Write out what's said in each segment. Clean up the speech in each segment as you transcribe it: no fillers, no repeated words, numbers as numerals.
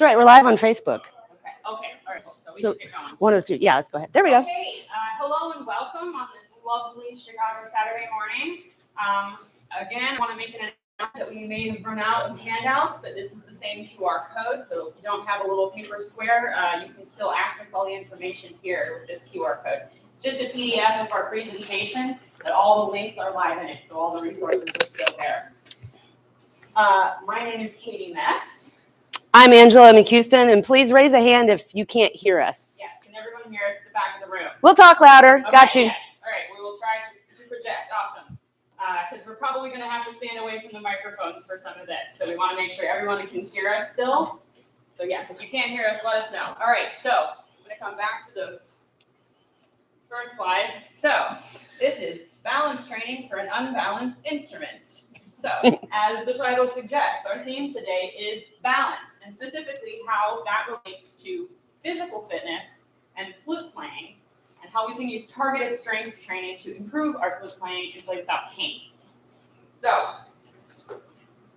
right. We're live on Facebook. Okay. All right. So we So should get going. 102. Yeah, let's go ahead. There we go. Okay. Hello and welcome on this lovely Chicago Saturday morning. Again, I want to make an announcement that we may have run out of handouts, but this is the same QR code. So if you don't have a little paper square, you can still access all the information here with this QR code. It's just a PDF of our presentation, but all the links are live in it, so all the resources are still there. My name is Katie Mess. I'm Angela McCuiston, and please raise a hand if you can't hear us. Yes, can everyone hear us at the back of the room? We'll talk louder. Okay, Got you. Yes. All right, we will try to project. Awesome. Because we're probably going to have to stand away from the microphones for some of this. So we want to make sure everyone can hear us still. So yes, if you can't hear us, let us know. All right, so I'm going to come back to the first slide. So this is balance training for an unbalanced instrument. So as the title suggests, our theme today is balance, and specifically how that relates to physical fitness and flute playing, and how we can use targeted strength training to improve our flute playing and play without pain. So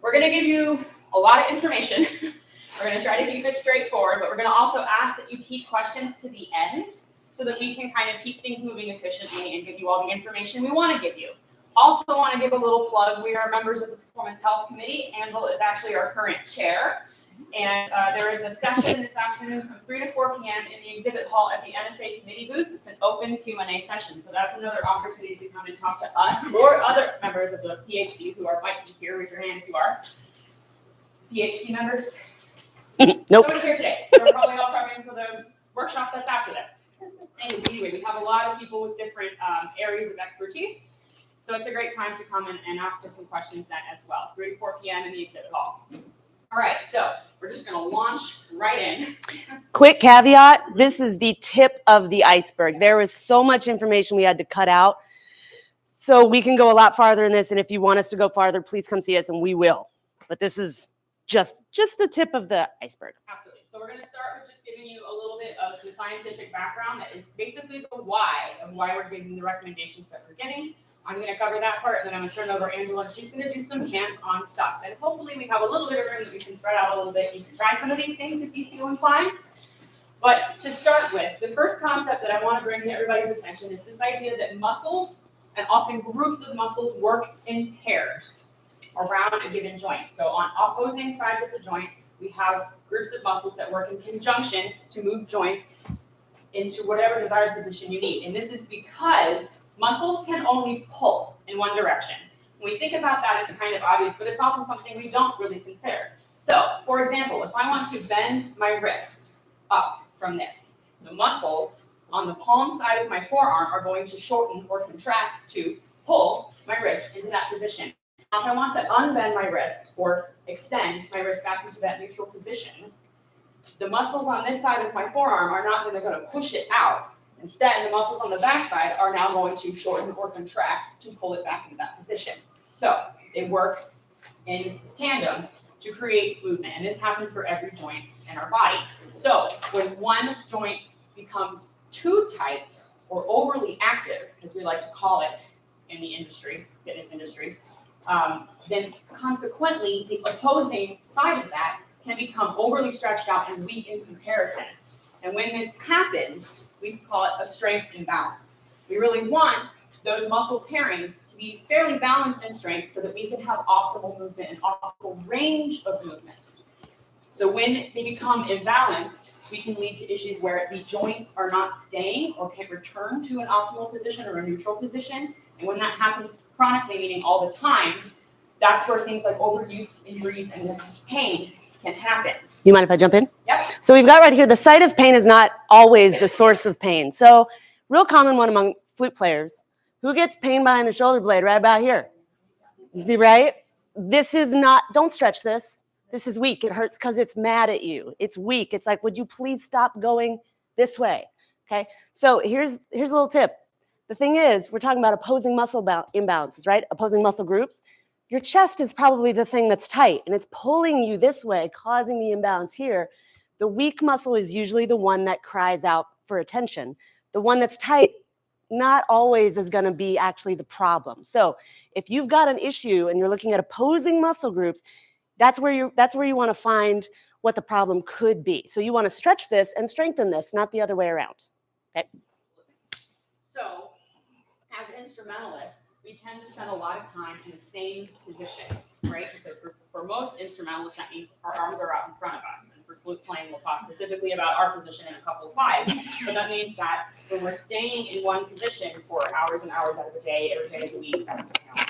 we're going to give you a lot of information. We're going to try to keep it straightforward, but we're going to also ask that you keep questions to the end so that we can kind of keep things moving efficiently and give you all the information we want to give you. Also want to give a little plug. We are members of the Performance Health Committee. Angela is actually our current chair. And there is a session this afternoon from 3 to 4 p.m. in the exhibit hall at the NFA committee booth. It's an open Q&A session. So that's another opportunity to come and talk to us or other members of the PhD who might be here. Raise your hand if you are. PhD members? Nope. Nobody's here today. They're probably all coming for the workshop that's after this. Anyway, we have a lot of people with different areas of expertise. So it's a great time to come and ask us some questions then as well. 3 to 4 p.m. in the exhibit hall. All right, so we're just going to launch right in. Quick caveat, this is the tip of the iceberg. There is so much information we had to cut out. So we can go a lot farther in this, and if you want us to go farther, please come see us, and we will. But this is just the tip of the iceberg. Absolutely. So we're going to start with just giving you a little bit of the scientific background that is basically the why of why we're giving the recommendations that we're getting. I'm going to cover that part, and then I'm going to turn it over to Angela, and she's going to do some hands-on stuff. And hopefully we have a little bit of room that we can spread out a little bit. You can try some of these things if you feel inclined. But to start with, the first concept that I want to bring to everybody's attention is this idea that muscles, and often groups of muscles, work in pairs around a given joint. So on opposing sides of the joint, we have groups of muscles that work in conjunction to move joints into whatever desired position you need. And this is because muscles can only pull in one direction. When we think about that, it's kind of obvious, but it's often something we don't really consider. So, for example, if I want to bend my wrist up from this, the muscles on the palm side of my forearm are going to shorten or contract to pull my wrist into that position. Now, if I want to unbend my wrist or extend my wrist back into that neutral position, the muscles on this side of my forearm are not going to push it out. Instead, the muscles on the backside are now going to shorten or contract to pull it back into that position. So they work in tandem to create movement, and this happens for every joint in our body. So when one joint becomes too tight or overly active, as we like to call it in the industry, fitness industry, then consequently the opposing side of that can become overly stretched out and weak in comparison. And when this happens, we call it a strength imbalance. We really want those muscle pairings to be fairly balanced in strength so that we can have optimal movement and optimal range of movement. So when they become imbalanced, we can lead to issues where the joints are not staying or can't return to an optimal position or a neutral position. And when that happens chronically, meaning all the time, that's where things like overuse, injuries, and pain can happen. You mind if I jump in? Yep. So we've got right here, the site of pain is not always the source of pain. So real common one among flute players, who gets pain behind the shoulder blade right about here, right? This is not, don't stretch this. This is weak. It hurts because it's mad at you. It's weak. It's like, would you please stop going this way? So here's a little tip. The thing is, we're talking about opposing muscle imbalances, right? Opposing muscle groups. Your chest is probably the thing that's tight, and it's pulling you this way, causing the imbalance here. The weak muscle is usually the one that cries out for attention. The one that's tight, not always is going to be actually the problem. So if you've got an issue and you're looking at opposing muscle groups, that's where you want to find what the problem could be. So you want to stretch this and strengthen this, not the other way around. Okay. So as instrumentalists, we tend to spend a lot of time in the same positions, right? So for most instrumentalists, that means our arms are out in front of us. And for flute playing, we'll talk specifically about our position in a couple slides. But that means that when we're staying in one position for hours and hours out of the day, every day of the week,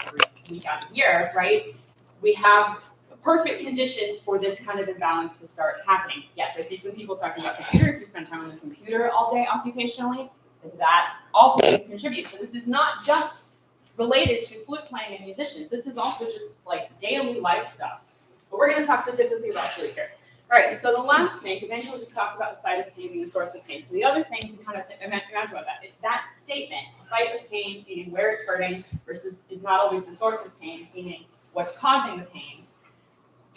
every week out of the year, right? We have perfect conditions for this kind of imbalance to start happening. Yes, I see some people talking about computer. If you spend time on the computer all day occupationally, that also can contribute. So this is not just related to flute playing and musicians. This is also just like daily life stuff. But we're going to talk specifically about flute here. All right, so the last thing, because Angela just talked about the site of pain being the source of pain. So the other thing to kind of imagine about that is that statement, site of pain, meaning where it's hurting, versus is not always the source of pain, meaning what's causing the pain,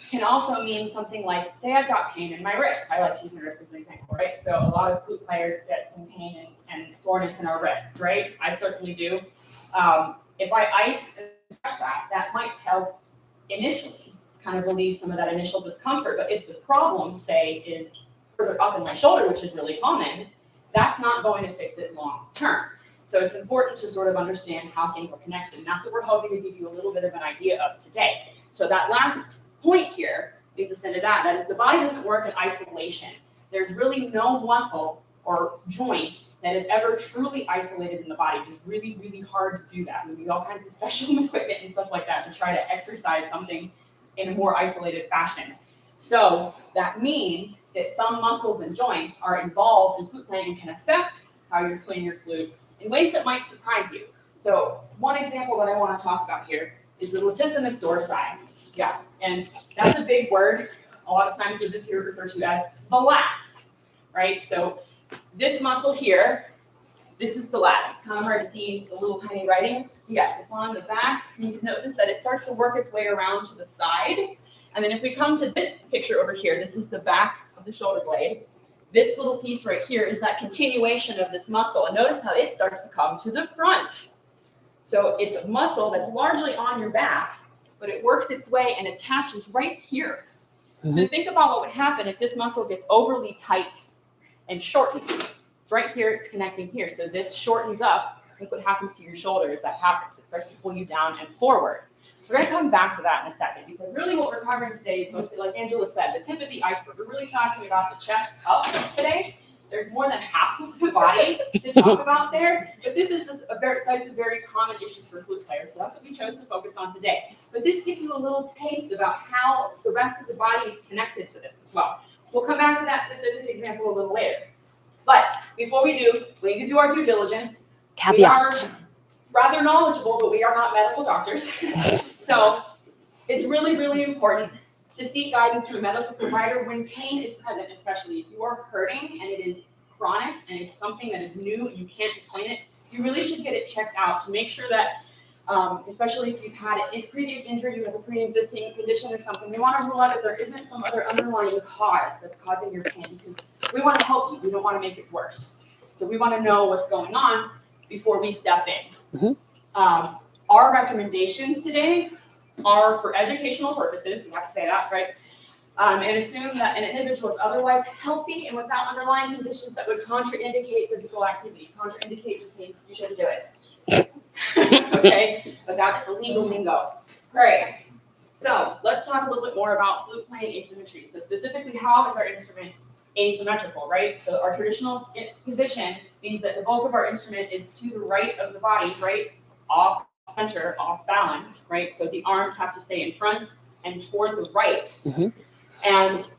can also mean something like, say I've got pain in my wrist. I like to use my wrist as an example, right? So a lot of flute players get some pain and soreness in our wrists, right? I certainly do. If I ice and stretch that, that might help initially, kind of relieve some of that initial discomfort. But if the problem, say, is further up in my shoulder, which is really common, that's not going to fix it long term. So it's important to sort of understand how things are connected. And that's what we're hoping to give you a little bit of an idea of today. So that last point here leads us into that. That is, the body doesn't work in isolation. There's really no muscle or joint that is ever truly isolated in the body. It's really, really hard to do that. We need all kinds of special equipment and stuff like that to try to exercise something in a more isolated fashion. So that means that some muscles and joints are involved in flute playing and can affect how you're playing your flute in ways that might surprise you. So one example that I want to talk about here is the latissimus dorsi. Yeah, and that's a big word. A lot of times you'll just hear it referred to as the lats, right? So this muscle here, this is the lat. It's kind of hard to see the little tiny writing. Yes, it's on the back. You can notice that it starts to work its way around to the side. And then if we come to this picture over here, this is the back of the shoulder blade. This little piece right here is that continuation of this muscle. And notice how it starts to come to the front. So it's a muscle that's largely on your back, but it works its way and attaches right here. Mm-hmm. So think about what would happen if this muscle gets overly tight and shortened. Right here, it's connecting here. So this shortens up. Look what happens to your shoulder as that happens. It starts to pull you down and forward. We're going to come back to that in a second, because really what we're covering today is mostly, like Angela said, the tip of the iceberg. We're really talking about the chest up today. There's more than half of the body to talk about there, but this is just a very common issue for flute players, so that's what we chose to focus on today. But this gives you a little taste about how the rest of the body is connected to this as well. We'll come back to that specific example a little later. But before we do, we need to do our due diligence. Caveat. We are rather knowledgeable, but we are not medical doctors. So it's really, really important to seek guidance from a medical provider when pain is present, especially if you are hurting and it is chronic and it's something that is new and you can't explain it. You really should get it checked out to make sure that, especially if you've had a previous injury, you have a pre-existing condition or something, we want to rule out if there isn't some other underlying cause that's causing your pain, because we want to help you. We don't want to make it worse. So we want to know what's going on before we step in. Mm-hmm. Our recommendations today are for educational purposes. We have to say that, right? And assume that an individual is otherwise healthy and without underlying conditions that would contraindicate physical activity. Contraindicate just means you shouldn't do it. Okay, but that's the legal lingo. All right, so let's talk a little bit more about flute playing asymmetry. So specifically, how is our instrument asymmetrical, right? So our traditional position means that the bulk of our instrument is to the right of the body, right? Off center, off balance, right? So the arms have to stay in front and toward the right. Mm-hmm. And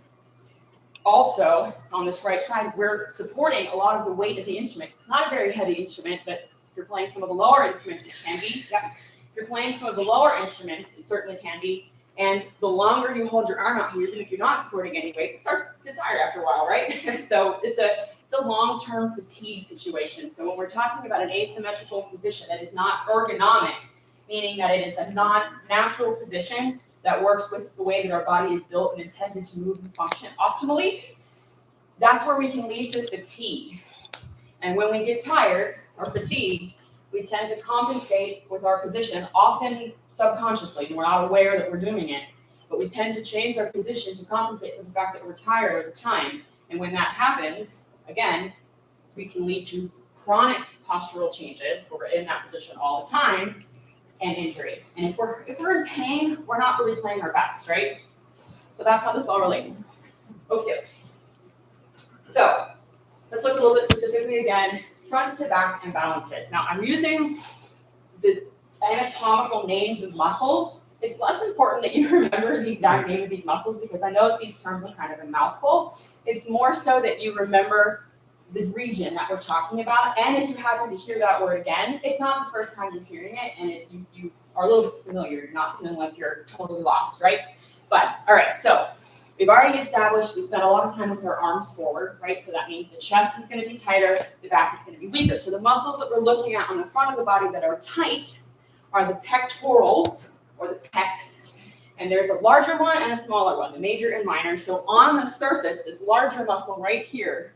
also, on this right side, we're supporting a lot of the weight of the instrument. It's not a very heavy instrument, but if you're playing some of the lower instruments, it can be. Yep. If you're playing some of the lower instruments, it certainly can be. And the longer you hold your arm out here, even if you're not supporting any weight, it starts to get tired after a while, right? So it's a long-term fatigue situation. So when we're talking about an asymmetrical position that is not ergonomic, meaning that it is a non-natural position that works with the way that our body is built and intended to move and function optimally, that's where we can lead to fatigue. And when we get tired or fatigued, we tend to compensate with our position, often subconsciously, and we're not aware that we're doing it, but we tend to change our position to compensate for the fact that we're tired over time. And when that happens, again, we can lead to chronic postural changes where we're in that position all the time and injury. And if we're in pain, we're not really playing our best, right? So that's how this all relates. Okay. So let's look a little bit specifically again, front to back imbalances. Now I'm using the anatomical names of muscles. It's less important that you remember the exact name of these muscles because I know that these terms are kind of a mouthful. It's more so that you remember the region that we're talking about. And if you happen to hear that word again, it's not the first time you're hearing it and you are a little bit familiar. You're not feeling like you're totally lost, right? But all right, so we've already established we spent a lot of time with our arms forward, right? So that means the chest is going to be tighter, the back is going to be weaker. So the muscles that we're looking at on the front of the body that are tight are the pectorals, or the pecs. And there's a larger one and a smaller one, the major and minor. So on the surface, this larger muscle right here,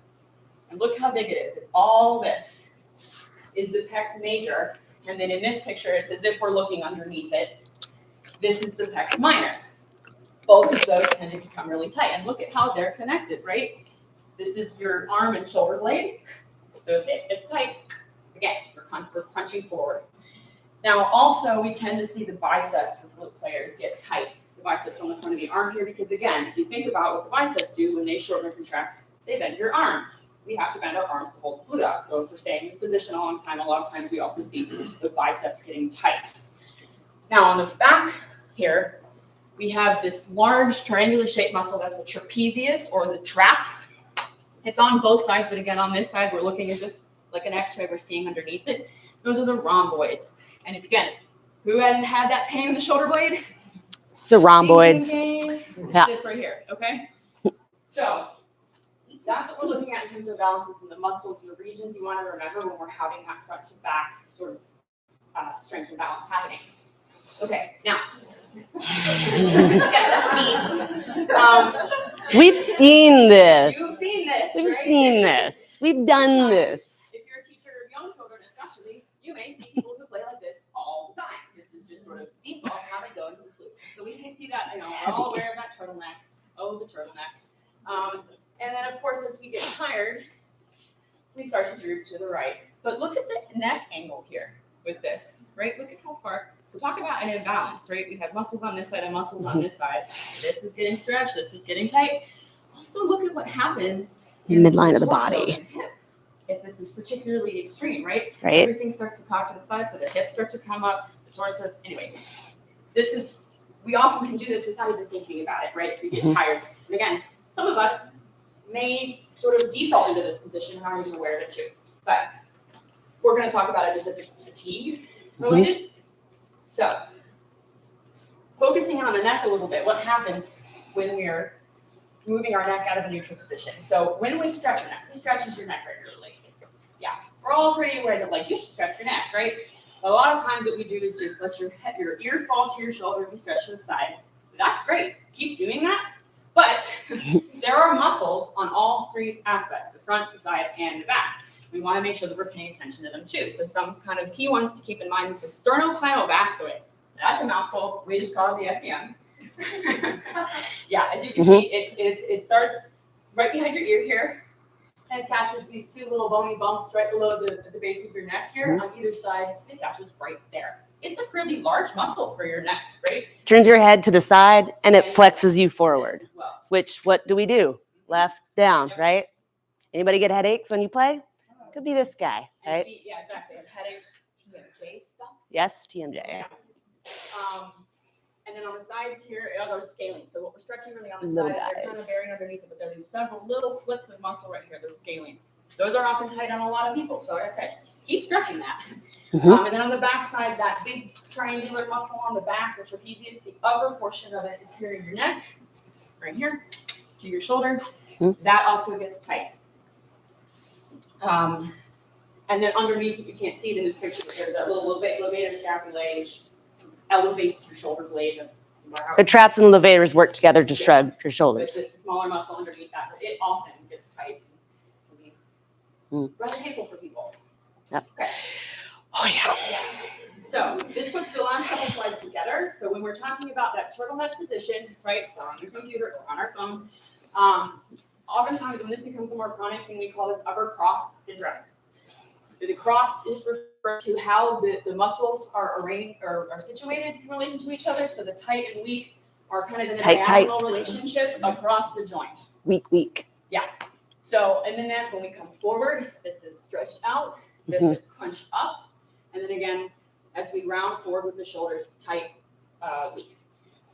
and look how big it is. It's all this is the pecs major. And then in this picture, it's as if we're looking underneath it. This is the pecs minor. Both of those tend to become really tight. And look at how they're connected, right? This is your arm and shoulder blade. So if it's tight, again, we're punching forward. Now, also, we tend to see the biceps for flute players get tight. The biceps on the front of the arm here, because again, if you think about what the biceps do when they shorten or contract, they bend your arm. We have to bend our arms to hold the flute out. So if we're staying in this position a long time, a lot of times we also see the biceps getting tight. Now, on the back here, we have this large triangular shaped muscle that's the trapezius or the traps. It's on both sides, but again, on this side, we're looking as if like an x-ray we're seeing underneath it. Those are the rhomboids. And if again, who hadn't had that pain in the shoulder blade? So rhomboids. Ding, ding, ding. Yeah. This right here, okay? So that's what we're looking at in terms of balances in the muscles and the regions you want to remember when we're having that front to back sort of strength and balance happening. Okay, now. Yeah, that's me. We've seen this. You've seen this. We've right? seen this. We've done this. If you're a teacher of young children, especially, you may see people who play like this all the time. This is just sort of default how they go into the flute. So we can see that, we're all aware of that turtleneck. Oh, the turtleneck. And then, of course, as we get tired, we start to droop to the right. But look at the neck angle here with this, right? Look at how far. So talk about an imbalance, right? We have muscles on this side and muscles on this side. This is getting stretched. This is getting tight. Also, look at what happens in Midline of the torso body. and hip. If this is particularly extreme, right? Right. Everything starts to cock to the side, so the hips start to come up, the torso. Anyway, we often can do this without even thinking about it, right? If you get tired. And again, some of us may sort of default into this position and aren't even aware of it too. But we're going to talk about it as if it's fatigue related. So, focusing on the neck a little bit, what happens when we're moving our neck out of a neutral position? So, when we stretch our neck, who stretches your neck regularly? Yeah, we're all pretty aware that, like, you should stretch your neck, right? But a lot of times what we do is just let your ear fall to your shoulder and you stretch to the side. That's great. Keep doing that. But there are muscles on all three aspects, the front, the side, and the back. We want to make sure that we're paying attention to them too. So some kind of key ones to keep in mind is the sternocleidomastoid. That's a mouthful. We just call it the SEM. Yeah, as you can see, it starts right behind your ear here and attaches these two little bony bumps right below the base of your neck here. On either side, it attaches right there. It's a pretty large muscle for your neck, right? Turns your head to the side and it flexes you forward. As well. Which, what do we do? Left, down, right? Anybody get headaches when you play? Could be this guy, right? Yeah, exactly. And headaches, TMJ stuff. Yes, TMJ. Yeah. And then on the sides here are those scalenes. So what we're stretching really on the Little side, they're kind guys. of buried underneath it, but there are these several little slips of muscle right here, those scalenes. Those are often tight on a lot of people. So like I said, keep stretching that. And then on the back side, that big triangular muscle on the back, the trapezius, the upper portion of it is here in your neck, right here, to your shoulder. That also gets tight. And then underneath, you can't see it in this picture, but there's that little levator scapulae elevates your shoulder blade. The traps and levators work together to shrug your shoulders. It's a smaller muscle underneath that, but it often gets tight. Rather painful for people. Yep. Okay. Oh, yeah. Yeah. So this puts the last couple slides together. So when we're talking about that turtleneck position, right, so on your computer or on our phone, oftentimes when this becomes a more chronic thing, we call this upper cross syndrome. The cross is referred to how the muscles are arranged or are situated in relation to each other. So the tight and weak are kind of in a diagonal relationship across the joint. Weak. Yeah. So, and then when we come forward, this is stretched out, this is crunched up, and then again, as we round forward with the shoulders, tight, weak.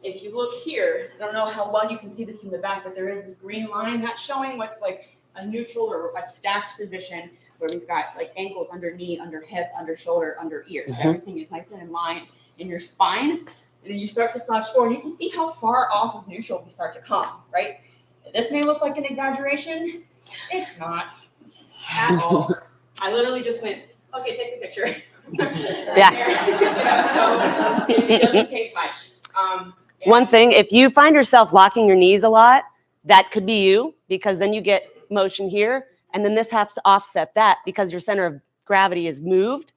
If you look here, I don't know how well you can see this in the back, but there is this green line that's showing what's like a neutral or a stacked position where we've got like ankles under knee, under hip, under shoulder, under ear. So everything is nice and in line in your spine. And then you start to slouch forward. You can see how far off of neutral we start to come, right? This may look like an exaggeration. It's not at all. I literally just went, okay, take the picture. Yeah. So it doesn't take much. One thing, if you find yourself locking your knees a lot, that could be you, because then you get motion here, and then this has to offset that because your center of gravity is moved.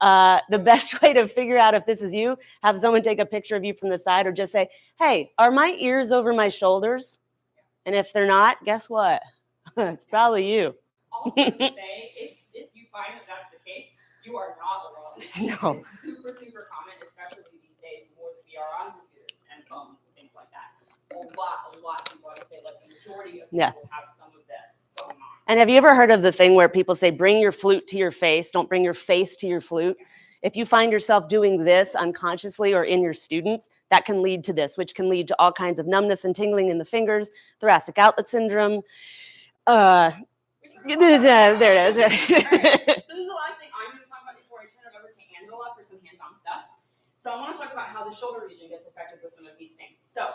The best way to figure out if this is you, have someone take a picture of you from the side, or just say, hey, are my ears over my shoulders? And if they're not, guess what? It's probably you. Also to say, if you find that that's the case, you are not alone. No. It's super, super common, especially these days, more that we are on computers and phones and things like that. A lot of people, I would say, like the majority of people have some of this going on. And have you ever heard of the thing where people say, bring your flute to your face, don't bring your face to your flute? If you find yourself doing this unconsciously or in your students, that can lead to this, which can lead to all kinds of numbness and tingling in the fingers, thoracic outlet syndrome. There it is. So this is the last thing I'm going to talk about before I turn it over to Angela for some hands-on stuff. So I want to talk about how the shoulder region gets affected with some of these things. So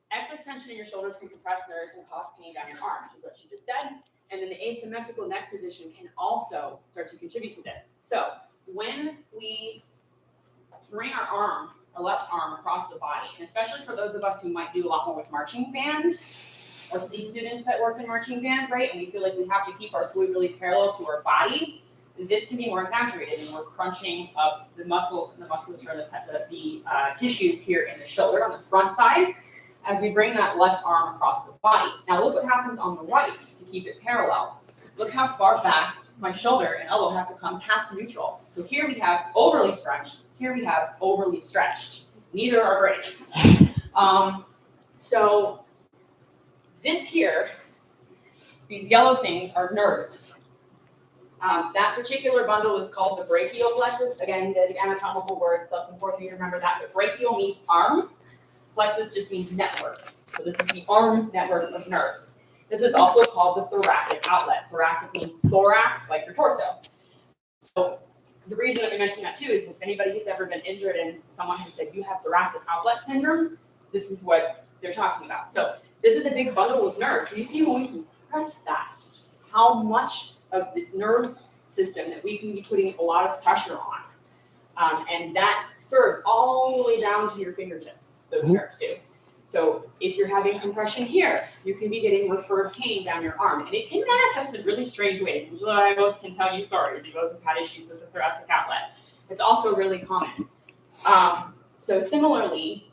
excess tension in your shoulders can compress nerves and cause pain down your arms, is what she just said. And then the asymmetrical neck position can also start to contribute to this. So when we bring our left arm across the body, and especially for those of us who might do a lot more with marching band, or see students that work in marching band, right? And we feel like we have to keep our glute really parallel to our body. This can be more exaggerated, and we're crunching up the muscles and the musculature, the tissues here in the shoulder on the front side, as we bring that left arm across the body. Now look what happens on the right to keep it parallel. Look how far back my shoulder and elbow have to come past neutral. So here we have overly stretched. Here we have overly stretched. Neither are great. So this here, these yellow things are nerves. That particular bundle is called the brachial plexus. Again, the anatomical word, so it's important for you to remember that. But brachial means arm. Plexus just means network. So this is the arm network of nerves. This is also called the thoracic outlet. Thoracic means thorax, like your torso. So the reason that we mention that too is if anybody has ever been injured and someone has said you have thoracic outlet syndrome, this is what they're talking about. So this is a big bundle of nerves. So you see when we compress that, how much of this nerve system that we can be putting a lot of pressure on. And that serves all the way down to your fingertips, those nerves do. So if you're having compression here, you can be getting referred pain down your arm. And it can manifest in really strange ways. Angela and I both can tell you stories. You both have had issues with the thoracic outlet. It's also really common. So similarly,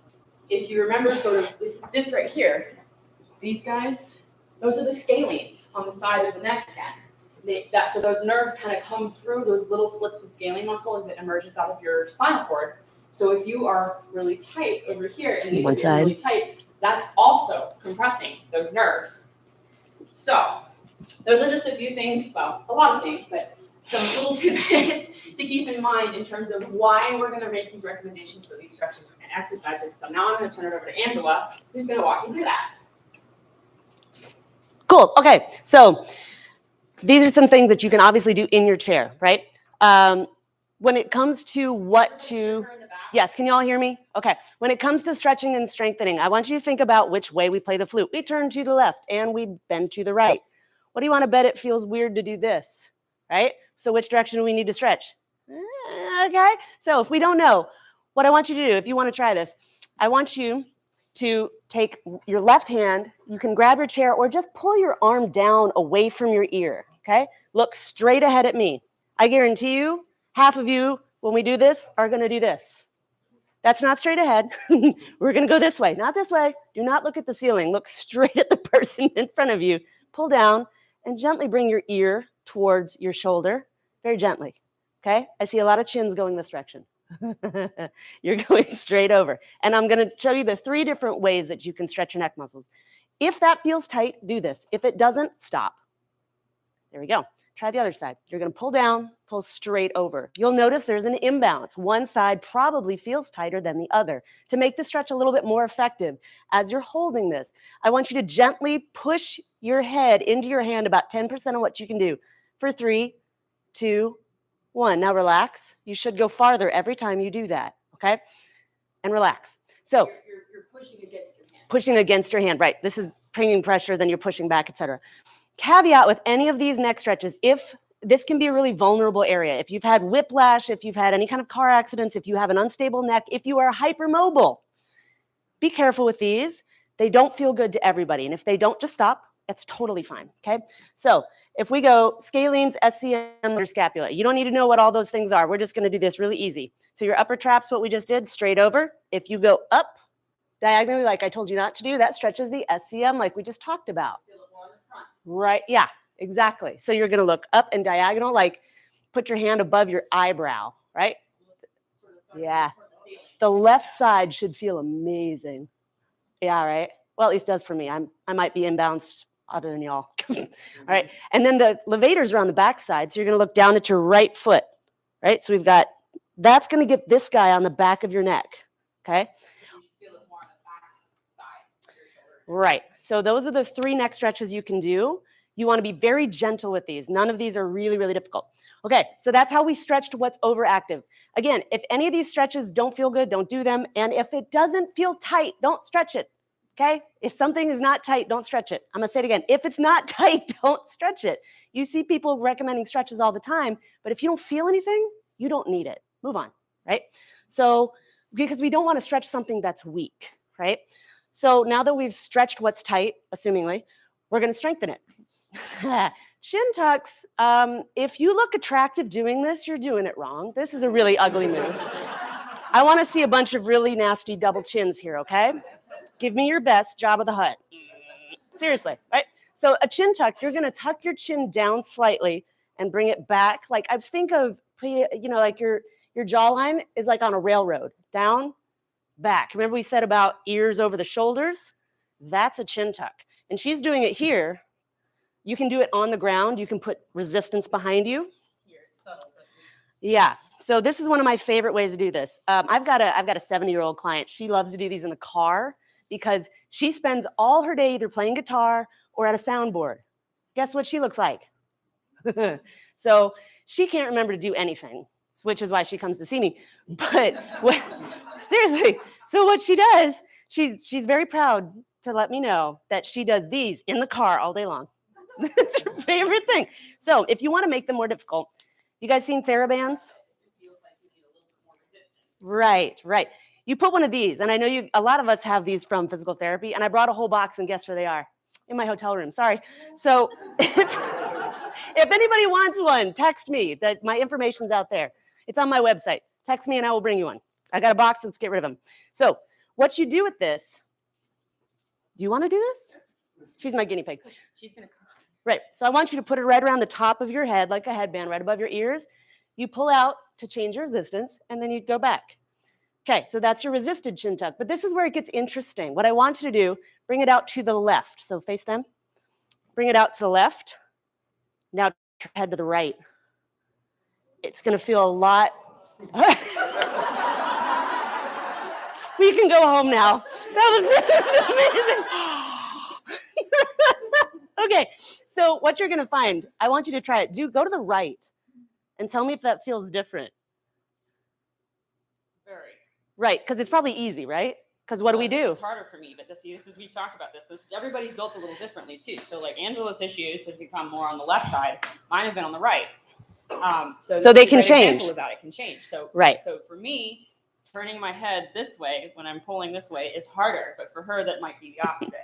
if you remember sort of this right here, these guys, those are the scalenes on the side of the neck again. So those nerves kind of come through those little slips of scalene muscle as it emerges out of your spinal cord. So if you are really tight over here and these are really tight, that's also compressing those nerves. So those are just a few things, well, a lot of things, but some little tidbits to keep in mind in terms of why we're going to make these recommendations for these stretches and exercises. So now I'm going to turn it over to Angela, who's going to walk you through that. Cool. Okay. So these are some things that you can obviously do in your chair, right? When it comes to what to, yes, can you all hear me? Okay. When it comes to stretching and strengthening, I want you to think about which way we play the flute. We turn to the left and we bend to the right. What do you want to bet it feels weird to do this, right? So which direction do we need to stretch? Okay. So if we don't know, what I want you to do, if you want to try this, I want you to take your left hand, you can grab your chair or just pull your arm down away from your ear, okay? Look straight ahead at me. I guarantee you, half of you when we do this, are going to do this. That's not straight ahead. We're going to go this way, not this way. Do not look at the ceiling. Look straight at the person in front of you. Pull down and gently bring your ear towards your shoulder, very gently. Okay? I see a lot of chins going this direction. You're going straight over. And I'm going to show you the 3 different ways that you can stretch your neck muscles. If that feels tight, do this. If it doesn't, stop. There we go. Try the other side. You're going to pull down, pull straight over. You'll notice there's an imbalance. One side probably feels tighter than the other. To make the stretch a little bit more effective, as you're holding this, I want you to gently push your head into your hand about 10% of what you can do. For 3, 2, 1. Now relax. You should go farther every time you do that, okay? And relax. So you're pushing against your hand. Pushing against your hand, right. This is bringing pressure, then you're pushing back, etc. Caveat with any of these neck stretches, if this can be a really vulnerable area. If you've had whiplash, if you've had any kind of car accidents, if you have an unstable neck, if you are hypermobile, be careful with these. They don't feel good to everybody. And if they don't, just stop. It's totally fine, okay? So if we go scalenes, SCM, or scapula, you don't need to know what all those things are. We're just going to do this really easy. So your upper traps, what we just did, straight over. If you go up diagonally, like I told you not to do, that stretches the SCM like we just talked about. Right, yeah, exactly. So you're going to look up and diagonal, like put your hand above your eyebrow, right? Yeah. The left side should feel amazing. Yeah, right? Well, at least does for me. I might be imbalanced other than y'all. All right. And then the levators are on the back side. So you're going to look down at your right foot, right? So we've got, that's going to get this guy on the back of your neck, okay? Right. So those are the 3 neck stretches you can do. You want to be very gentle with these. None of these are really, really difficult. Okay, so that's how we stretched what's overactive. Again, if any of these stretches don't feel good, don't do them. And if it doesn't feel tight, don't stretch it. Okay? If something is not tight, don't stretch it. I'm going to say it again. If it's not tight, don't stretch it. You see people recommending stretches all the time, but if you don't feel anything, you don't need it. Move on, right? So, because we don't want to stretch something that's weak, right? So now that we've stretched what's tight, assumingly, we're going to strengthen it. Chin tucks, if you look attractive doing this, you're doing it wrong. This is a really ugly move. I want to see a bunch of really nasty double chins here, okay? Give me your best, Job of the Hut. Seriously, right? So a chin tuck, you're going to tuck your chin down slightly and bring it back. Like I think of, like your jawline is like on a railroad. Down, back. Remember we said about ears over the shoulders? That's a chin tuck. And she's doing it here. You can do it on the ground. You can put resistance behind you. Yeah. So this is one of my favorite ways to do this. I've got a 70-year-old client. She loves to do these in the car because she spends all her day either playing guitar or at a soundboard. Guess what she looks like? So she can't remember to do anything, which is why she comes to see me. But seriously, so what she does, she's very proud to let me know that she does these in the car all day long. It's her favorite thing. So if you want to make them more difficult, you guys seen TheraBands? Right. You put one of these, and I know a lot of us have these from physical therapy, and I brought a whole box, and guess where they are? In my hotel room. Sorry. So if anybody wants one, text me. That my information's out there. It's on my website. Text me, and I will bring you one. I got a box. Let's get rid of them. So what you do with this? Do you want to do this? She's my guinea pig. She's gonna. Right. So I want you to put it right around the top of your head, like a headband, right above your ears. You pull out to change your resistance, and then you go back. Okay, so that's your resisted chin tuck. But this is where it gets interesting. What I want you to do, bring it out to the left. So face them. Bring it out to the left. Now head to the right. It's going to feel a lot. We can go home now. That was amazing. Okay, so what you're going to find, I want you to try it. Go to the right and tell me if that feels different. Very. Right, because it's probably easy, right? Because what do we do? It's harder for me, but we've talked about this. Everybody's built a little differently too. So like Angela's issues have become more on the left side. Mine have been on the right. So they can change. About it can change. So right. So for me, turning my head this way when I'm pulling this way is harder, but for her that might be the opposite.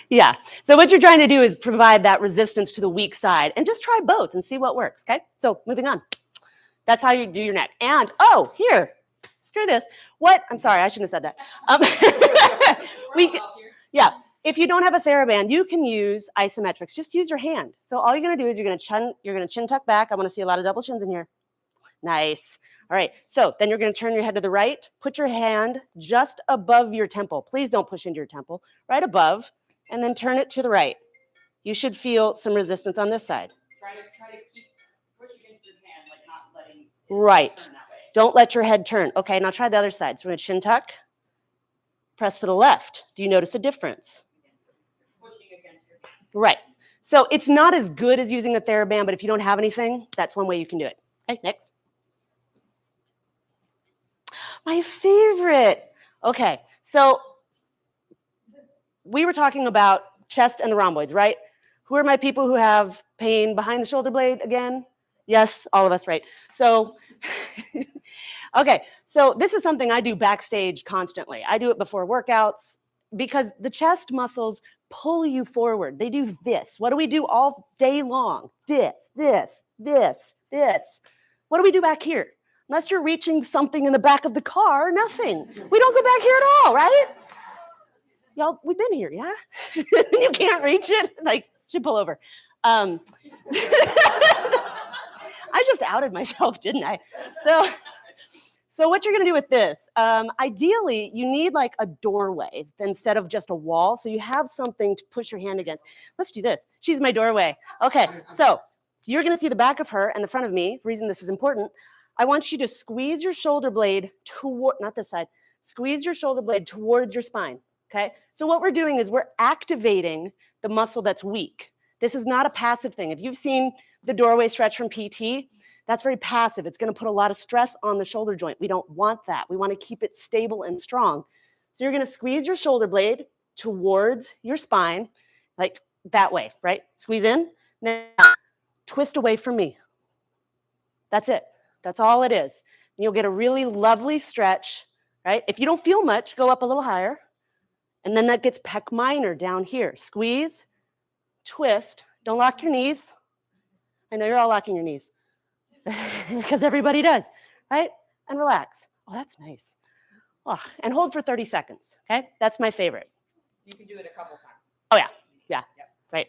Yeah. So what you're trying to do is provide that resistance to the weak side, and just try both and see what works. Okay. So moving on. That's how you do your neck. And, oh, here, screw this. What? I'm sorry, I shouldn't have said that. Yeah, if you don't have a TheraBand, you can use isometrics. Just use your hand. So all you're gonna do is you're gonna chin tuck back. I wanna see a lot of double chins in here. Nice. All right, so then you're gonna turn your head to the right. Put your hand just above your temple. Please don't push into your temple. Right above, and then turn it to the right. You should feel some resistance on this side. Try to keep push against your hand, like not letting it right. turn that way. Don't let your head turn. Okay, now try the other side. So we're gonna chin tuck. Press to the left. Do you notice a difference? Pushing against your hand. Right. So it's not as good as using a TheraBand, but if you don't have anything, that's one way you can do it. Okay, next. My favorite. Okay, so we were talking about chest and the rhomboids, right? Who are my people who have pain behind the shoulder blade again? Yes, all of us, right? So, okay, so this is something I do backstage constantly. I do it before workouts because the chest muscles pull you forward. They do this. What do we do all day long? This, this, this, this. What do we do back here? Unless you're reaching something in the back of the car, nothing. We don't go back here at all, right? Y'all, we've been here, yeah? You can't reach it? Like, should pull over. I just outed myself, didn't I? So what you're gonna do with this, ideally, you need like a doorway instead of just a wall, so you have something to push your hand against. Let's do this. She's my doorway. Okay, so you're gonna see the back of her and the front of me. The reason this is important, I want you to squeeze your shoulder blade toward, not this side, squeeze your shoulder blade towards your spine, okay? So what we're doing is we're activating the muscle that's weak. This is not a passive thing. If you've seen the doorway stretch from PT, that's very passive. It's gonna put a lot of stress on the shoulder joint. We don't want that. We wanna keep it stable and strong. So you're gonna squeeze your shoulder blade towards your spine, like that way, right? Squeeze in. Now, twist away from me. That's it. That's all it is. And you'll get a really lovely stretch, right? If you don't feel much, go up a little higher. And then that gets pec minor down here. Squeeze, twist. Don't lock your knees. I know you're all locking your knees because everybody does, right? And relax. Oh, that's nice. Oh, and hold for 30 seconds, okay? That's my favorite. You can do it a couple times. Oh, yeah. Yeah, yep. Right.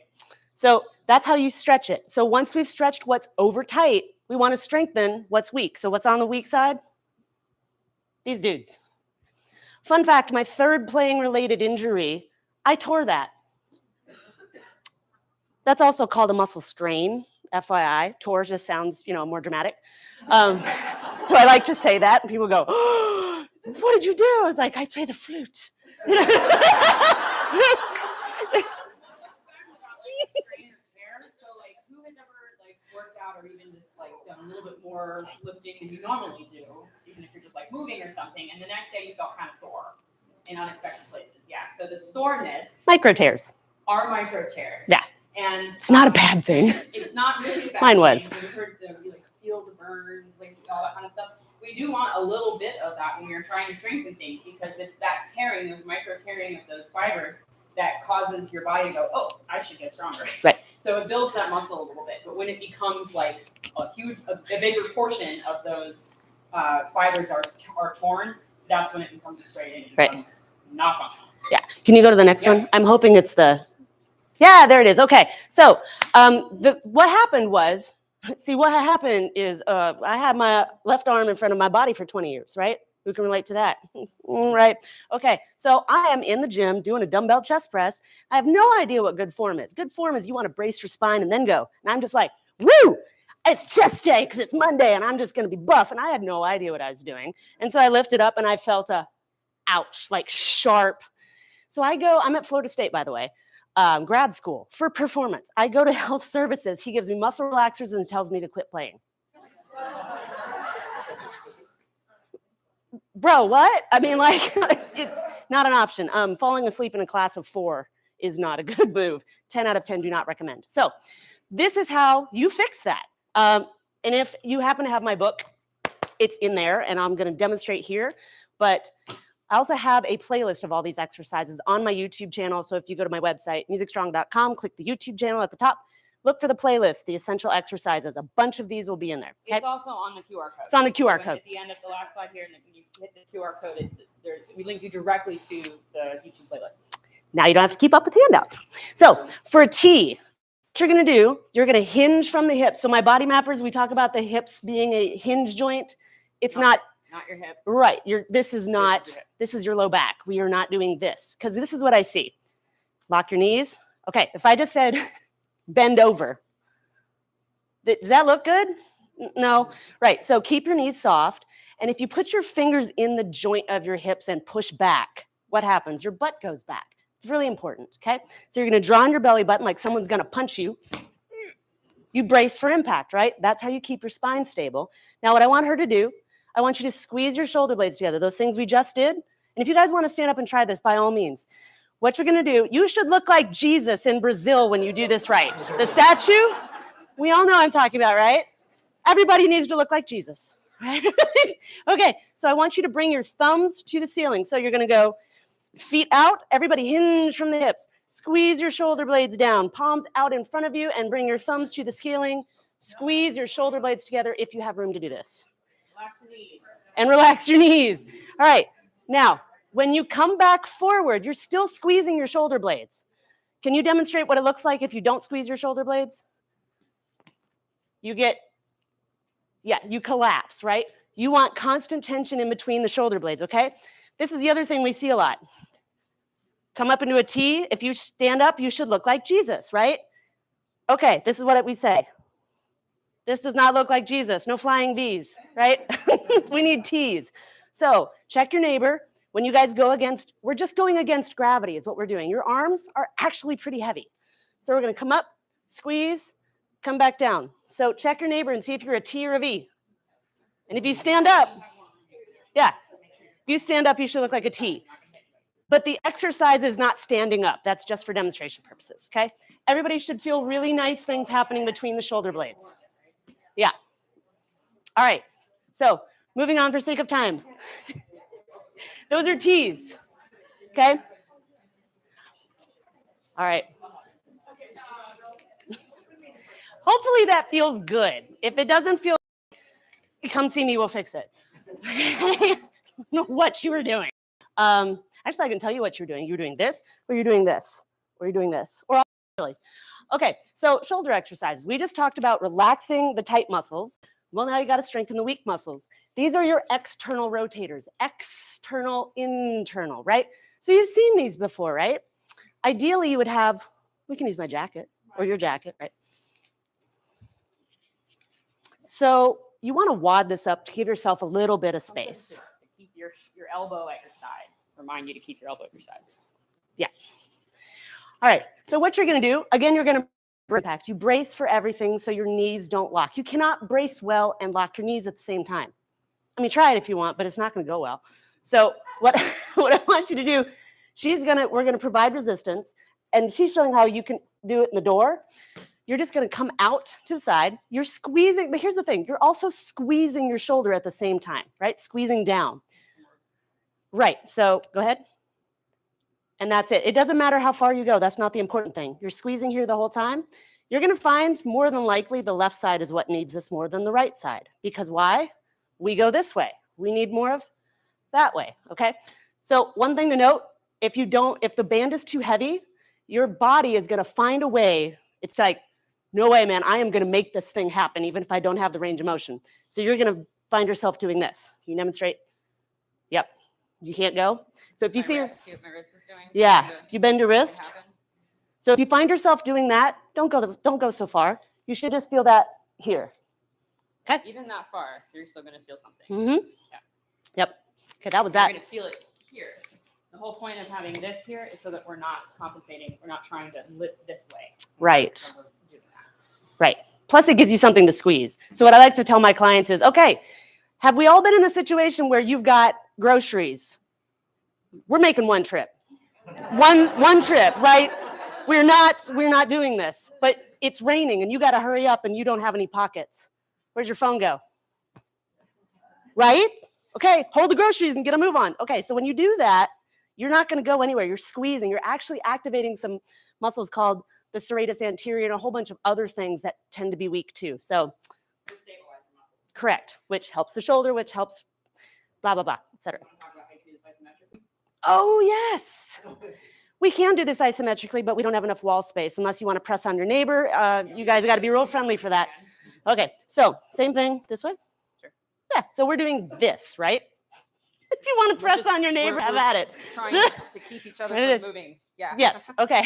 So that's how you stretch it. So once we've stretched what's over tight, we want to strengthen what's weak. So what's on the weak side? These dudes. Fun fact, my third playing related injury, I tore that. That's also called a muscle strain, FYI. Tore just sounds, more dramatic. So I like to say that, and people go, oh, what did you do? It's like, I play the flute. Worked out or even just done a little bit more lifting than you normally do, even if you're just moving or something, and the next day you felt kind of sore in unexpected places. Yeah. So the soreness micro tears are micro tears. Yeah. And it's not a bad thing. It's not really a bad Mine thing. was. We've heard feel the burn, all that kind of stuff. We do want a little bit of that when you're trying to strengthen things because it's that tearing, those micro tearing of those fibers that causes your body to go, oh, I should get stronger. Right. So it builds that muscle a little bit. But when it becomes a bigger portion of those fibers are torn, that's when it becomes strained and becomes not functional. Yeah. Can you go to the next one? I'm hoping it's yeah, there it is. Okay. So what happened was, what happened is I had my left arm in front of my body for 20 years, right? Who can relate to that? Right. Okay. So I am in the gym doing a dumbbell chest press. I have no idea what good form is. Good form is you want to brace your spine and then go. And I'm just like, woo, it's chest day because it's Monday and I'm just going to be buff. And I had no idea what I was doing. And so I lifted up and I felt a ouch, sharp. So I'm at Florida State, by the way, grad school for performance. I go to health services. He gives me muscle relaxers and tells me to quit playing. Bro, what? I mean, not an option. Falling asleep in a class of 4 is not a good move. 10 out of 10 do not recommend. So this is how you fix that. And if you happen to have my book, it's in there, and I'm going to demonstrate here. But I also have a playlist of all these exercises on my YouTube channel. So if you go to my website, musicstrong.com, click the YouTube channel at the top. look for the playlist, the essential exercises. A bunch of these will be in there. Okay? It's also on the QR code. It's on the QR When code. At the end of the last slide here, and then when you hit the QR code, we link you directly to the YouTube playlist. Now you don't have to keep up with handouts. So for a T, what you're going to do, you're going to hinge from the hips. So my body mappers, we talk about the hips being a hinge joint. It's not your hip. right. This is your low back. We are not doing this because this is what I see. Lock your knees. Okay, if I just said bend over, does that look good? No. Right, so keep your knees soft. And if you put your fingers in the joint of your hips and push back, what happens? Your butt goes back. It's really important, okay? So you're going to draw on your belly button like someone's going to punch you. You brace for impact, right? That's how you keep your spine stable. Now, what I want her to do, I want you to squeeze your shoulder blades together, those things we just did. And if you guys want to stand up and try this, by all means. What you're going to do, you should look like Jesus in Brazil when you do this right. The statue, we all know I'm talking about, right? Everybody needs to look like Jesus, right? Okay, so I want you to bring your thumbs to the ceiling. So you're going to go feet out, everybody hinge from the hips. Squeeze your shoulder blades down, palms out in front of you, and bring your thumbs to the ceiling. Squeeze your shoulder blades together if you have room to do this. Relax your knees. And relax your knees. All right, now, when you come back forward, you're still squeezing your shoulder blades. Can you demonstrate what it looks like if you don't squeeze your shoulder blades? You collapse, right? You want constant tension in between the shoulder blades, okay? This is the other thing we see a lot. Come up into a T. If you stand up, you should look like Jesus, right? Okay, this is what we say. This does not look like Jesus. No flying V's, right? We need T's. So check your neighbor. When you guys go against, we're just going against gravity is what we're doing. Your arms are actually pretty heavy. So we're going to come up, squeeze, come back down. So check your neighbor and see if you're a T or a V. And if you stand up, if you stand up, you should look like a T. But the exercise is not standing up. That's just for demonstration purposes, okay? Everybody should feel really nice things happening between the shoulder blades. Yeah. All right. So moving on for sake of time. Those are T's, okay? All right. Hopefully that feels good. If it doesn't feel good, come see me, we'll fix it. I don't know what you were doing. Actually, I can tell you what you're doing. You're doing this, or you're doing this, or you're doing this, or all really. Okay, so shoulder exercises. We just talked about relaxing the tight muscles. Well, now you got to strengthen the weak muscles. These are your external rotators, external, internal, right? So you've seen these before, right? Ideally, you would have, we can use my jacket or your jacket, right? So you want to wad this up to give yourself a little bit of space. Keep your elbow at your side. Remind you to keep your elbow at your side. Yeah. All right. So what you're going to do, again, you're going to impact. You brace for everything so your knees don't lock. You cannot brace well and lock your knees at the same time. I mean, try it if you want, but it's not going to go well. So what I want you to do, we're going to provide resistance, and she's showing how you can do it in the door. You're just going to come out to the side. You're squeezing, but here's the thing. You're also squeezing your shoulder at the same time, right? Squeezing down. Right, so go ahead. And that's it. It doesn't matter how far you go. That's not the important thing. You're squeezing here the whole time. You're going to find more than likely the left side is what needs this more than the right side. Because why? We go this way. We need more of that way, okay? So one thing to note, if the band is too heavy, your body is going to find a way. It's like, no way, man, I am going to make this thing happen even if I don't have the range of motion. So you're going to find yourself doing this. Can you demonstrate? Yep. You can't go. So if you see what my wrist is doing. Yeah, if you bend your wrist. So if you find yourself doing that, don't go so far. You should just feel that here. Okay? Even that far, you're still going to feel something. Mm-hmm. Yeah. Yep. Okay, that was You're that. going to feel it here. The whole point of having this here is so that we're not compensating. We're not trying to lift this way. Right. Right. Plus, it gives you something to squeeze. So what I like to tell my clients is, okay, have we all been in the situation where you've got groceries? We're making one trip. One trip, right? We're not doing this, but it's raining and you got to hurry up and you don't have any pockets. Where's your phone go? Right? Okay, hold the groceries and get a move on. Okay, so when you do that, you're not going to go anywhere. You're squeezing. You're actually activating some muscles called the serratus anterior, and a whole bunch of other things that tend to be weak too. So, correct, which helps the shoulder, which helps blah, blah, blah, etc. Oh, yes. We can do this isometrically, but we don't have enough wall space unless you want to press on your neighbor. You guys got to be real friendly for that. Okay, so same thing this way. Sure. Yeah, so we're doing this, right? If you want to press on your neighbor, have at it. Trying to keep each other from moving. Yeah. Yes, okay.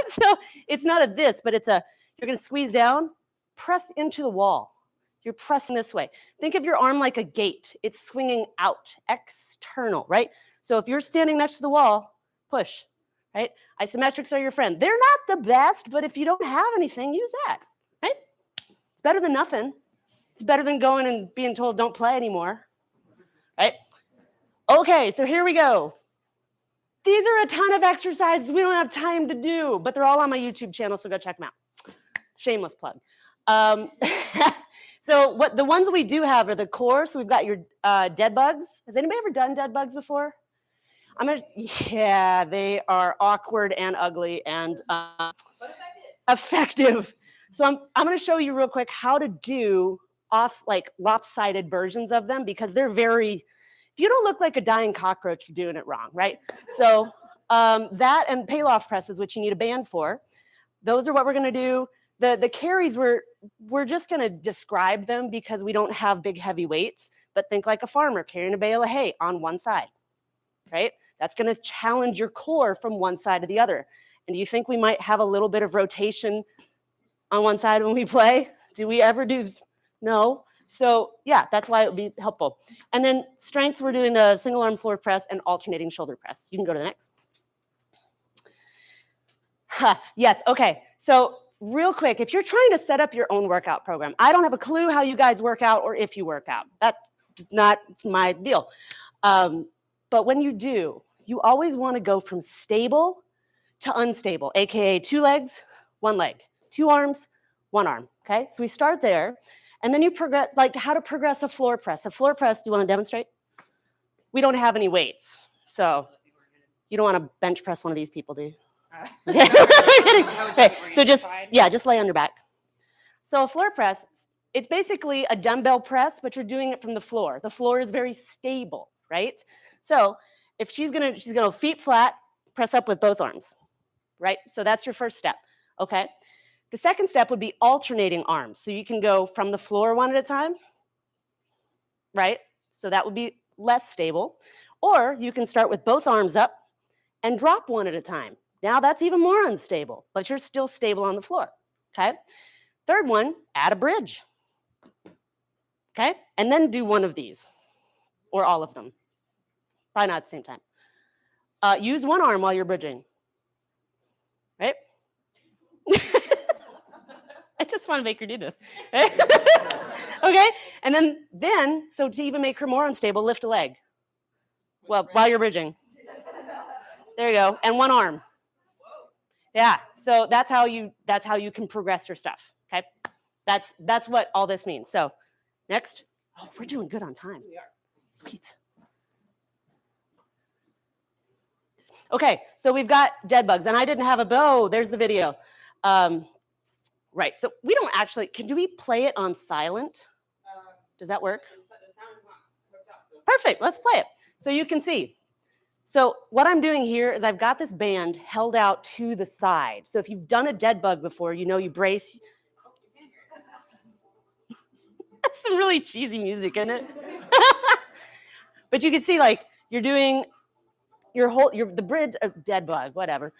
So it's not a this, but it's a, you're going to squeeze down, press into the wall. You're pressing this way. Think of your arm like a gate. It's swinging out, external, right? So if you're standing next to the wall, push, right? Isometrics are your friend. They're not the best, but if you don't have anything, use that, right? It's better than nothing. It's better than going and being told don't play anymore, right? Okay, so here we go. These are a ton of exercises we don't have time to do, but they're all on my YouTube channel, so go check them out. Shameless plug. So what the ones we do have are the core. So we've got your dead bugs. Has anybody ever done dead bugs before? Yeah, they are awkward and ugly and effective. So I'm going to show you real quick how to do lopsided versions of them because they're very, if you don't look like a dying cockroach, you're doing it wrong, right? So that and Palloff presses, which you need a band for, those are what we're going to do. The carries, we're just going to describe them because we don't have big heavy weights, but think like a farmer carrying a bale of hay on one side, right? That's going to challenge your core from one side to the other. And do you think we might have a little bit of rotation on one side when we play? Do we ever do? No. So yeah, that's why it would be helpful. And then strength, we're doing the single arm floor press and alternating shoulder press. You can go to the next. Yes, okay. So real quick, if you're trying to set up your own workout program, I don't have a clue how you guys work out or if you work out. That's not my deal. But when you do, you always want to go from stable to unstable, AKA 2 legs, 1 leg, 2 arms, 1 arm, okay? So we start there, and then you progress, like how to progress a floor press. A floor press, do you want to demonstrate? We don't have any weights, so you don't want to bench press one of these people, do you? Okay, so just lay on your back. So a floor press, it's basically a dumbbell press, but you're doing it from the floor. The floor is very stable, right? So if she's gonna feet flat, press up with both arms, right? So that's your first step, okay? The second step would be alternating arms. So you can go from the floor one at a time, right? So that would be less stable. Or you can start with both arms up and drop one at a time. Now that's even more unstable, but you're still stable on the floor, okay? Third one, add a bridge, okay? And then do one of these, or all of them. Probably not at the same time. Use one arm while you're bridging, right? I just want to make her do this, right? Okay, and then, so to even make her more unstable, lift a leg. Well, while you're bridging. There you go, and one arm. Yeah, so that's how you can progress your stuff, okay? That's what all this means. So next, oh, we're doing good on time. We are. Sweet. Okay, so we've got dead bugs, and I didn't have there's the video. Right, so we don't actually, do we play it on silent? Does that work? Perfect, let's play it. So you can see. So what I'm doing here is I've got this band held out to the side. So if you've done a dead bug before, you know you brace. That's some really cheesy music, isn't it? But you can see like you're doing the bridge, dead bug, whatever.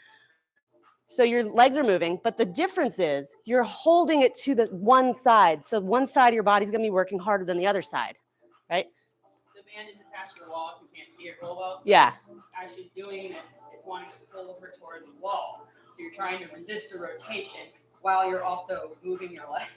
So your legs are moving, but the difference is you're holding it to the one side. So one side of your body's gonna be working harder than the other side, right? The band is attached to the wall if you can't see it real well. So Yeah. as she's doing this, it's wanting to pull her toward the wall. So you're trying to resist the rotation while you're also moving your legs.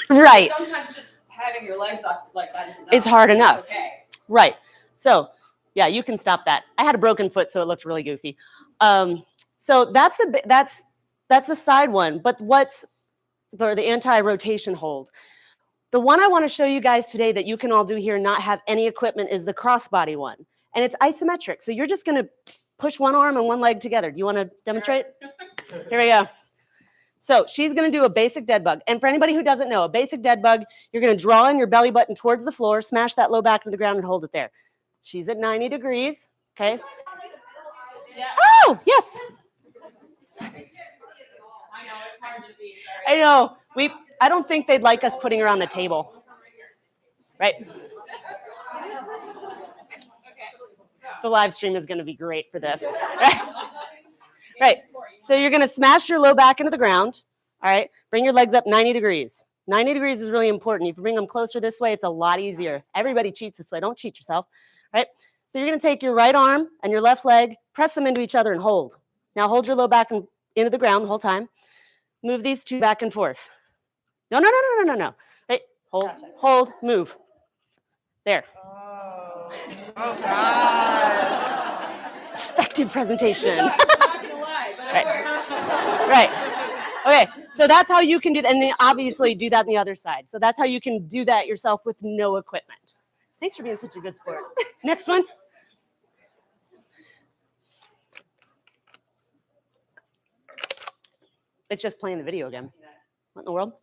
Right. Sometimes just having your legs up like that is enough. It's hard enough. Okay. Right. So yeah, you can stop that. I had a broken foot, so it looked really goofy. So that's the side one, but what's the anti-rotation hold? The one I want to show you guys today that you can all do here and not have any equipment is the crossbody one. And it's isometric. So you're just going to push one arm and one leg together. Do you want to demonstrate? Here we go. So she's going to do a basic dead bug. And for anybody who doesn't know, a basic dead bug, you're going to draw in your belly button towards the floor, smash that low back into the ground, and hold it there. She's at 90 degrees. Okay. Oh, yes. I know, it's hard to see. Sorry. I know. I don't think they'd like us putting her on the table. Right? The live stream is going to be great for this. Right. So you're going to smash your low back into the ground. All right. Bring your legs up 90 degrees. 90 degrees is really important. If you bring them closer this way, it's a lot easier. Everybody cheats this way. Don't cheat yourself. Right. So you're going to take your right arm and your left leg, press them into each other and hold. Now hold your low back into the ground the whole time. Move these two back and forth. No. Right. Hold, move. There. Oh God. Effective presentation. I'm not gonna lie, but Right. Okay, so that's how you can do that. And then obviously do that on the other side. So that's how you can do that yourself with no equipment. Thanks for being such a good sport. Next one. It's just playing the video again. What in the world?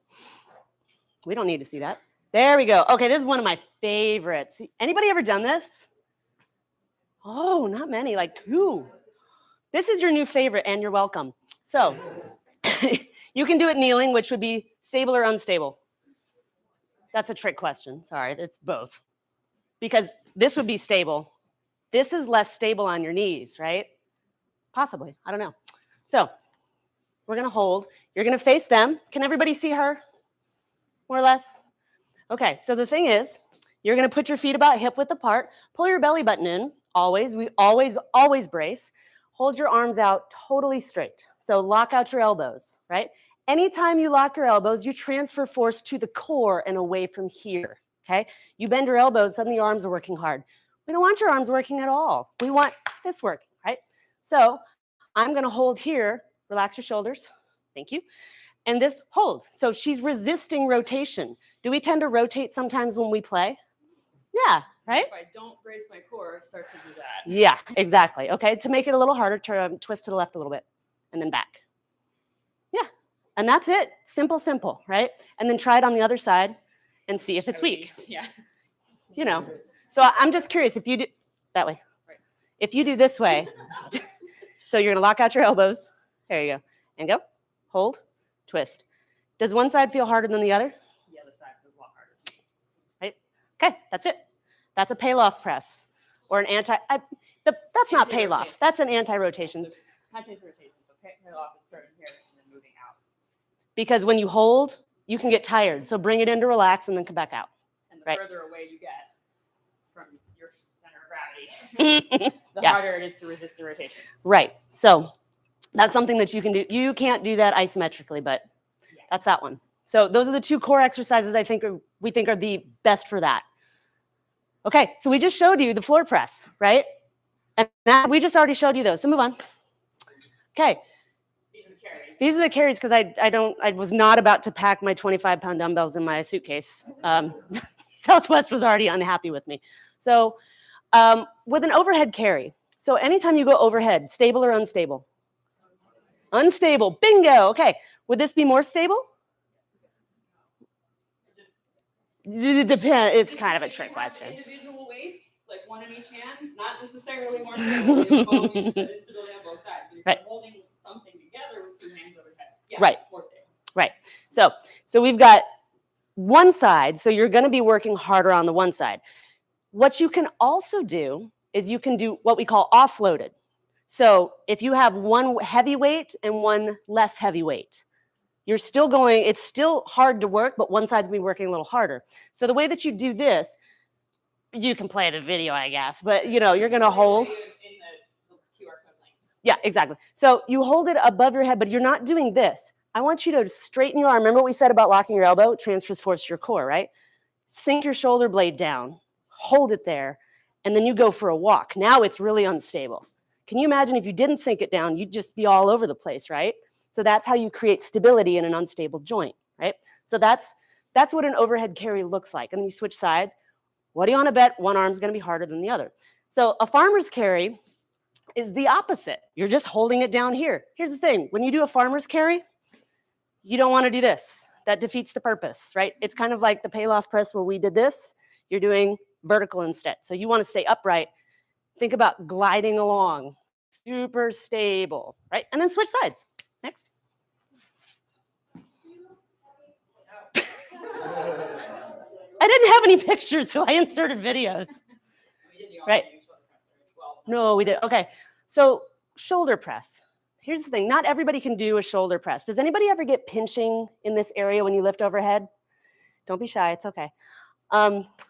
We don't need to see that. There we go. Okay, this is one of my favorites. Anybody ever done this? Oh, not many, like 2. This is your new favorite, and you're welcome. So you can do it kneeling, which would be stable or unstable. That's a trick question. Sorry, it's both. Because this would be stable. This is less stable on your knees, right? Possibly. I don't know. So we're going to hold. You're going to face them. Can everybody see her? More or less? Okay, so the thing is, you're going to put your feet about hip width apart. Pull your belly button in. Always. We always brace. Hold your arms out totally straight. So lock out your elbows, right? Anytime you lock your elbows, you transfer force to the core and away from here, okay? You bend your elbows, suddenly your arms are working hard. We don't want your arms working at all. We want this working, right? So I'm going to hold here. Relax your shoulders. Thank you. And this hold. So she's resisting rotation. Do we tend to rotate sometimes when we play? Yeah, right? if I don't brace my core, it starts to do that. Yeah, exactly. Okay, to make it a little harder, twist to the left a little bit and then back. Yeah, and that's it. Simple, right? And then try it on the other side and see if it's weak. Yeah. You know, so I'm just curious if you do that way. Right. If you do this way, so you're gonna lock out your elbows. There you go, and go, hold, twist. Does one side feel harder than the other? The other side feels a lot harder. Right? Okay, that's it. That's a Palloff press or an that's not Palloff. That's an anti-rotation. Anti-rotation. So Palloff is starting here and then moving out. Because when you hold, you can get tired. So bring it in to relax and then come back out. And the Right. further away you get from your center of gravity, the Yeah. harder it is to resist the rotation. Right. So that's something that you can do. You can't do that isometrically, but that's that one. So those are the 2 core exercises we think are the best for that. Okay, so we just showed you the floor press, right? And now we just already showed you those. So move on. Okay. These are the carries. These are the carries because I was not about to pack my 25-pound dumbbells in my suitcase. Southwest was already unhappy with me. So with an overhead carry, so anytime you go overhead, stable or unstable? Unstable, bingo. Okay, would this be more stable? It depends. It's kind of a trick question. Individual weights, like one in each hand, not necessarily more stable. You both use it stability on both sides. If Right. you're holding something together with 2 hands overhead, yeah, Right. more stable. Right. So we've got one side, so you're going to be working harder on the one side. What you can also do is you can do what we call offloaded. So if you have one heavy weight and one less heavy weight, you're still going, it's still hard to work, but one side's gonna be working a little harder. So the way that you do this, you can play the video, I guess, but you're gonna hold. In the QR code link. Yeah, exactly. So you hold it above your head, but you're not doing this. I want you to straighten your arm. Remember what we said about locking your elbow? It transfers force to your core, right? Sink your shoulder blade down, hold it there, and then you go for a walk. Now it's really unstable. Can you imagine if you didn't sink it down, you'd just be all over the place, right? So that's how you create stability in an unstable joint, right? So that's what an overhead carry looks like. And then you switch sides. What do you want to bet? One arm's going to be harder than the other. So a farmer's carry is the opposite. You're just holding it down here. Here's the thing. When you do a farmer's carry, you don't want to do this. That defeats the purpose, right? It's kind of like the Palloff press where we did this. You're doing vertical instead. So you want to stay upright. Think about gliding along, super stable, right? And then switch sides. Next. I didn't have any pictures, so I inserted videos. Right. No, we did. Okay. So shoulder press. Here's the thing. Not everybody can do a shoulder press. Does anybody ever get pinching in this area when you lift overhead? Don't be shy. It's okay.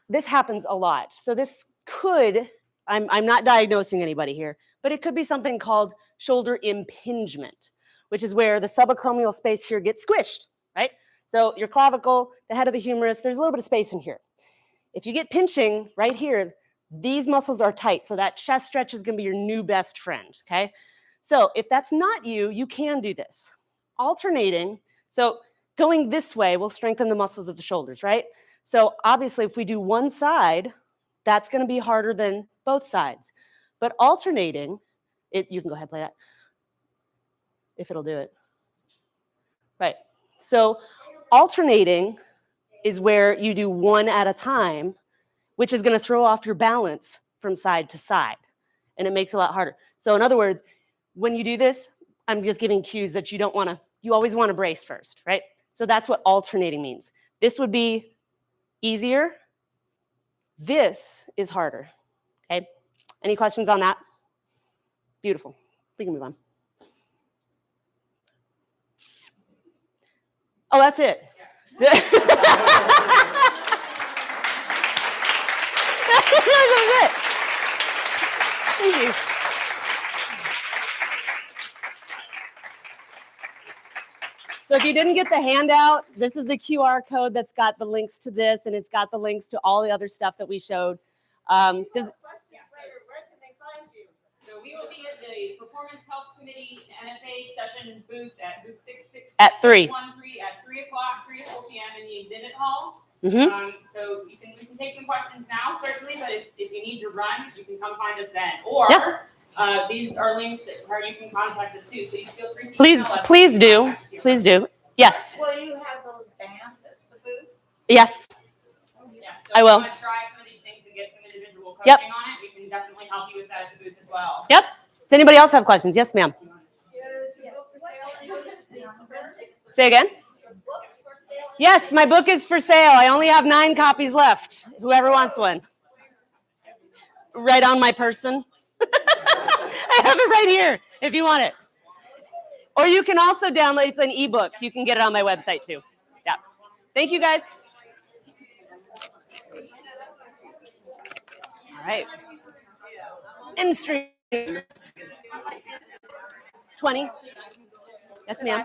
This happens a lot. So this could, I'm not diagnosing anybody here, but it could be something called shoulder impingement, which is where the subacromial space here gets squished, right? So your clavicle, the head of the humerus, there's a little bit of space in here. If you get pinching right here, these muscles are tight, so that chest stretch is going to be your new best friend, okay? So if that's not you, you can do this. Alternating, so going this way will strengthen the muscles of the shoulders, right? So obviously, if we do one side, that's going to be harder than both sides. But alternating, you can go ahead and play that, if it'll do it. Right. So alternating is where you do one at a time, which is going to throw off your balance from side to side, and it makes it a lot harder. So in other words, when you do this, I'm just giving cues that you don't want to, you always want to brace first, right? So that's what alternating means. This would be easier. This is harder, okay? Any questions on that? Beautiful. We can move on. Oh, that's it. Yeah. That's it. Thank you. So if you didn't get the handout, this is the QR code that's got the links to this, and it's got the links to all the other stuff that we showed. Where can they find you? So we will be at the Performance Health Committee NFA session booth at booth 613 at 3 o'clock, 3 to 4 p.m. in the exhibit hall. Mm-hmm. So we can take some questions now, certainly, but if you need to run, you can come find us then. Or these are links where you can contact us too. Please feel free to please do. Please do. Yes. Will you have those bands at the booth? Yes. Yeah, so I will. If you want to try some of these things and get some individual coaching on it, we can definitely help you with that at the booth as well. Yep. Does anybody else have questions? Yes, ma'am. Say again? Yes, my book is for sale. I only have 9 copies left. Whoever wants one. Right on my person. I have it right here if you want it. Or you can also download, it's an ebook. You can get it on my website too. Yeah. Thank you guys. All right. Industry. 20. Yes, ma'am.